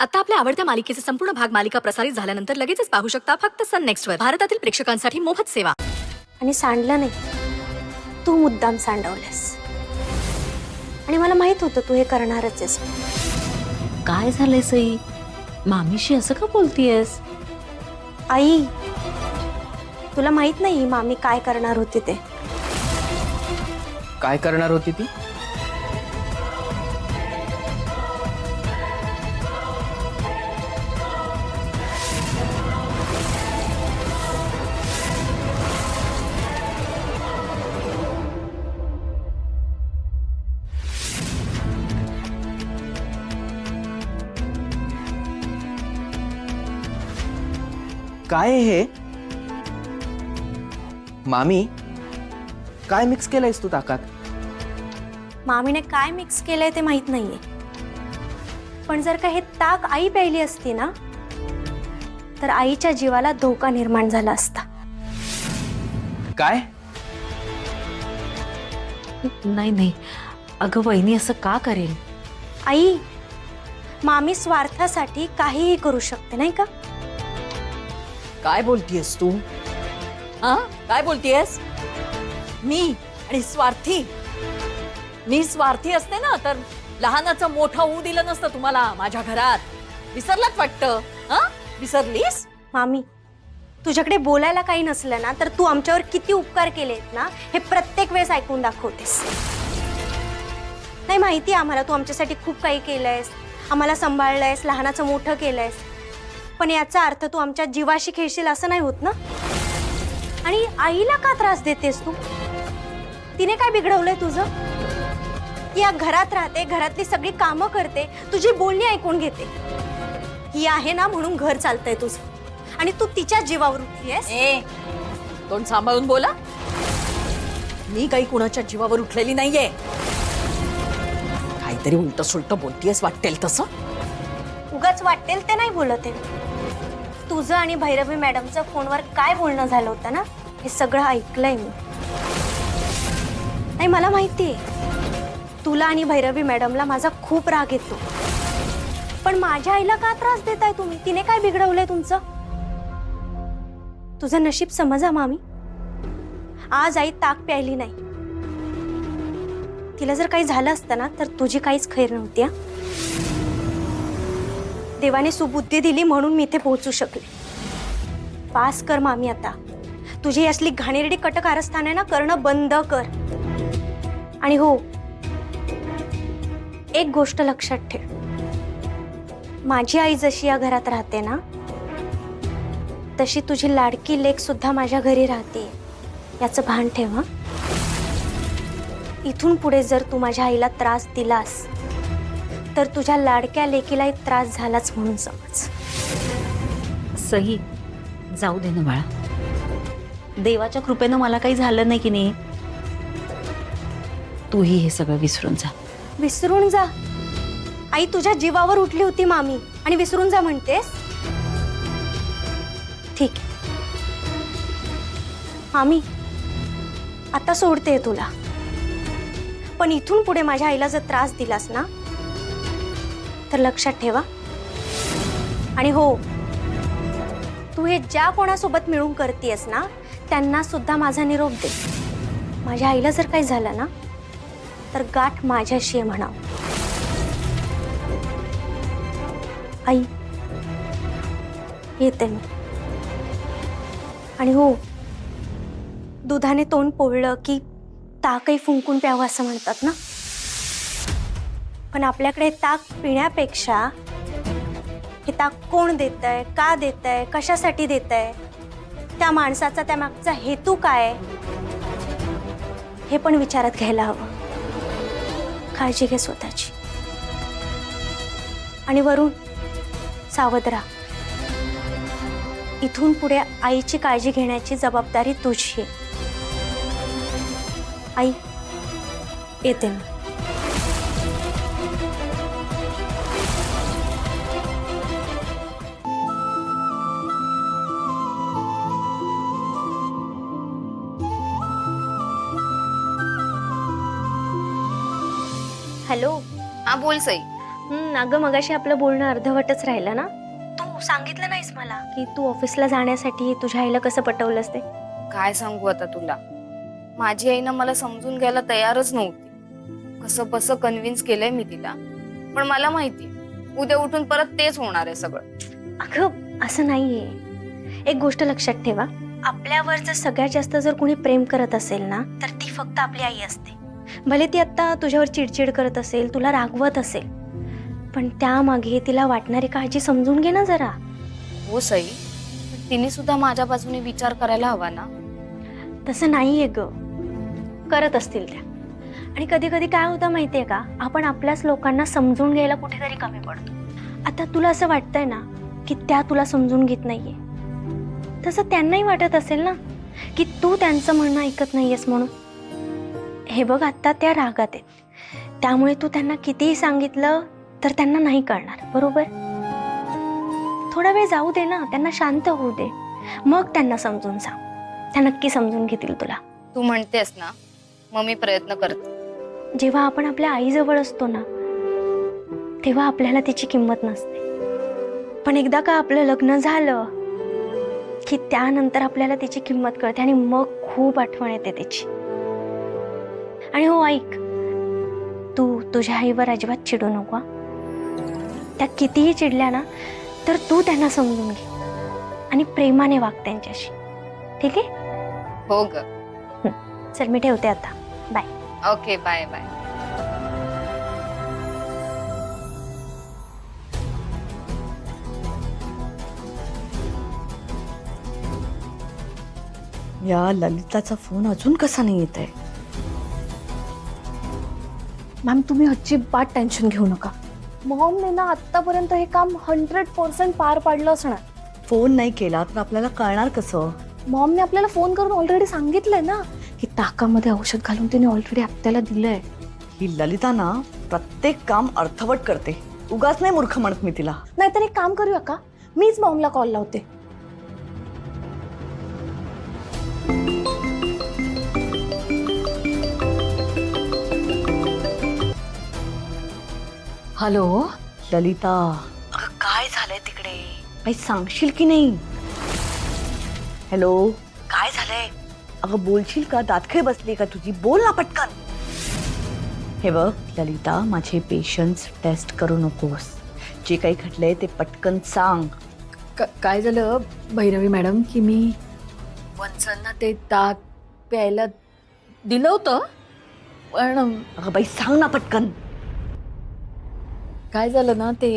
आता आपल्या आवडत्या मालिकेचे संपूर्ण भाग मालिका प्रसारित झाल्यानंतर लगेचच पाहू शकता फक्त सन नेक्स्टवर. भारतातील प्रेक्षकांसाठी मोफत सेवा. आणि सांडलं नाही, तू मुद्दाम सांडवलंस. आणि मला माहित होतं तू हे करणारच आहेस. काय झालंय सई? मामीशी असं का बोलतीयस? आई, तुला माहित नाही मामी काय करणार होती ते? काय करणार होती ती? काय आहे हे? मामी, काय मिक्स केलंयस तू ताकात? मामीने काय मिक्स केलंय ते माहित नाहीये, पण जर का हे ताक आई प्यायली असती ना तर आईच्या जीवाला धोका निर्माण झाला असता. काय? नाही नाही, अगं वहिनी असं का करेल? आई, मामी स्वार्थासाठी काहीही करू शकते नाही का? काय बोलतीयस तू? हा, काय बोलतीयस? मी आणि स्वार्थी? मी स्वार्थी असते ना तर लहानाचं मोठं होऊ दिलं नसतं तुम्हाला माझ्या घरात. विसरलात वाटतं? हा, विसरलीस? मामी, तुझ्याकडे बोलायला काही नसलं ना तर तू आमच्यावर किती उपकार केलेत ना हे प्रत्येक वेळेस ऐकून दाखवतेस. नाही माहिती आम्हाला, तू आमच्यासाठी खूप काही केलंयस, आम्हाला सांभाळलंयस, लहानाचं मोठं केलंयस, पण याचा अर्थ तू आमच्या जीवाशी खेळशील असं नाही होत ना. आणि आईला का त्रास देतेस तू? तिने काय बिघडवलंय तुझं? ती या घरात राहते, घरातली सगळी कामं करते, तुझी बोलणी ऐकून घेते. ही आहे ना म्हणून घर चालतंय तुझं, आणि तू तिच्या जीवावर उठलीयस. ए, तोंड सांभाळून बोला. मी काही कुणाच्या जीवावर उठलेली नाहीये. काहीतरी उलट सुलट बोलतीयस वाटेल तसं. उगाच वाटेल ते नाही बोलत आहे. तुझं आणि भैरवी मॅडमचं फोनवर काय बोलणं झालं होतं ना हे सगळं ऐकलंय मी. नाही, मला माहितीये तुला आणि भैरवी मॅडमला माझा खूप राग येतो, पण माझ्या आईला का त्रास देताय तुम्ही? तिने काय बिघडवलंय तुमचं? तुझं नशीब समजा मामी, आज आई ताक प्यायली नाही. तिला जर काही झालं असतं ना तर तुझी काहीच खैर नव्हती. देवाने सुबुद्धी दिली म्हणून मी इथे पोहोचू शकले. पास कर मामी आता. तुझी असली घाणेरडी कटकारस्थान आहे ना करणं बंद कर. आणि हो, एक गोष्ट लक्षात ठेव, माझी आई जशी या घरात राहते ना तशी तुझी लाडकी लेक सुद्धा माझ्या घरी राहते, याचं भान ठेव. हं? इथून पुढे जर तू माझ्या आईला त्रास दिलास तर तुझ्या लाडक्या लेकीलाही त्रास झालाच म्हणून समज. सई, जाऊ दे ना बाळा. देवाच्या कृपेनं मला काही झालं नाही की नाही. तूही हे सगळं विसरून जा. विसरून जा? आई तुझ्या जीवावर उठली होती मामी आणि विसरून जा म्हणतेस? ठीक आहे मामी, आता सोडते तुला, पण इथून पुढे माझ्या आईला जर त्रास दिलास ना तर लक्षात ठेवा. आणि हो, तू हे ज्या कोणासोबत मिळून करतेस ना त्यांना सुद्धा माझा निरोप दे. माझ्या आईला जर काही झालं ना तर गाठ माझ्याशी आहे म्हणावं. आई, येते मी. आणि हो, दुधाने तोंड पोळलं की ताकही फुंकून प्यावं असं म्हणतात ना, पण आपल्याकडे ताक पिण्यापेक्षा हे ताक कोण देतंय, का देतंय, कशासाठी देतंय, त्या माणसाचा त्या मागचा हेतू काय हे पण विचारात घ्यायला हवं. काळजी घे स्वतःची. आणि वरून सावध राहा. इथून पुढे आईची काळजी घेण्याची जबाबदारी तुझी आहे. आई, येते मी. हॅलो. हा बोल सई. अगं मगाशी आपलं बोलणं अर्धवटच राहिलं ना. तू सांगितलं नाहीस मला की तू ऑफिसला जाण्यासाठी तुझ्या आईला कसं पटवलंस ते. काय सांगू आता तुला. माझी आई ना मला समजून घ्यायला तयारच नव्हती. कसं बसं कन्व्हिन्स केलंय मी तिला, पण मला माहिती उद्या उठून परत तेच होणार आहे सगळं. अगं असं नाहीये. एक गोष्ट लक्षात ठेवा, आपल्यावर जर सगळ्यात जास्त जर कोणी प्रेम करत असेल ना तर ती फक्त आपली आई असते. भले ती आता तुझ्यावर चिडचिड करत असेल, तुला रागवत असेल, पण त्यामागे तिला वाटणारी काळजी समजून घे ना जरा. हो सई, तिने सुद्धा माझ्या बाजूने विचार करायला हवा ना. तसं नाहीये ग, करत असतील त्या. आणि कधी कधी काय होतं माहितीये का, आपण आपल्याच लोकांना समजून घ्यायला कुठेतरी कमी पडतो. आता तुला असं वाटतंय ना की त्या तुला समजून घेत नाहीये, तसं त्यांनाही वाटत असेल ना की तू त्यांचं म्हणणं ऐकत नाहीयेस म्हणून. हे बघ, आता त्या रागात आहेत, त्यामुळे तू त्यांना कितीही सांगितलं तर त्यांना नाही कळणार, बरोबर? थोडा वेळ जाऊ दे ना, त्यांना शांत होऊ दे, मग त्यांना समजून सांग. त्या नक्की समजून घेतील तुला. तू म्हणतेस ना, मग मी प्रयत्न करते. जेव्हा आपण आपल्या आईजवळ असतो ना तेव्हा आपल्याला तिची किंमत नसते, पण एकदा का आपलं लग्न झालं की त्यानंतर आपल्याला तिची किंमत कळते आणि मग खूप आठवण येते तिची. आणि हो ऐक, तू तुझ्या आईवर अजिबात चिडू नको. त्या कितीही चिडल्या ना तर तू त्यांना समजून घे आणि प्रेमाने वाग त्यांच्याशी, ठीक आहे? हो ग. चल मी ठेवते आता. बाय. Okay, bye bye. या ललिताचा फोन अजून कसा नाही येत आहे? मॅम तुम्ही अजिबात टेन्शन घेऊ नका. मॉमने ना आतापर्यंत हे काम 100% पार पाडलं असणार. फोन नाही केला तर आपल्याला कळणार कसं? मॉमने आपल्याला फोन करून ऑलरेडी सांगितलंय ना की ताकामध्ये औषध घालून तिने ऑलरेडी आपल्याला दिलंय. ही ललिता ना प्रत्येक काम अर्थवट करते. उगाच नाही मूर्ख म्हणत मी तिला. नाहीतर एक काम करूया का, मीच मॉमला कॉल लावते. हॅलो ललिता, अगं काय झालंय तिकडे? काही सांगशील की नाही? हॅलो, काय झालंय? अगं बोलशील का? दातखिळ बसली का तुझी? बोल ना पटकन. हे बघ ललिता, माझे पेशन्स टेस्ट करू नकोस. जे काही घडलंय ते पटकन सांग. काय झालं भैरवी मॅडम की मी वंचांना ते ताक प्यायला दिलं होतं, पण अगं बाई सांग ना पटकन. काय झालं ना, ते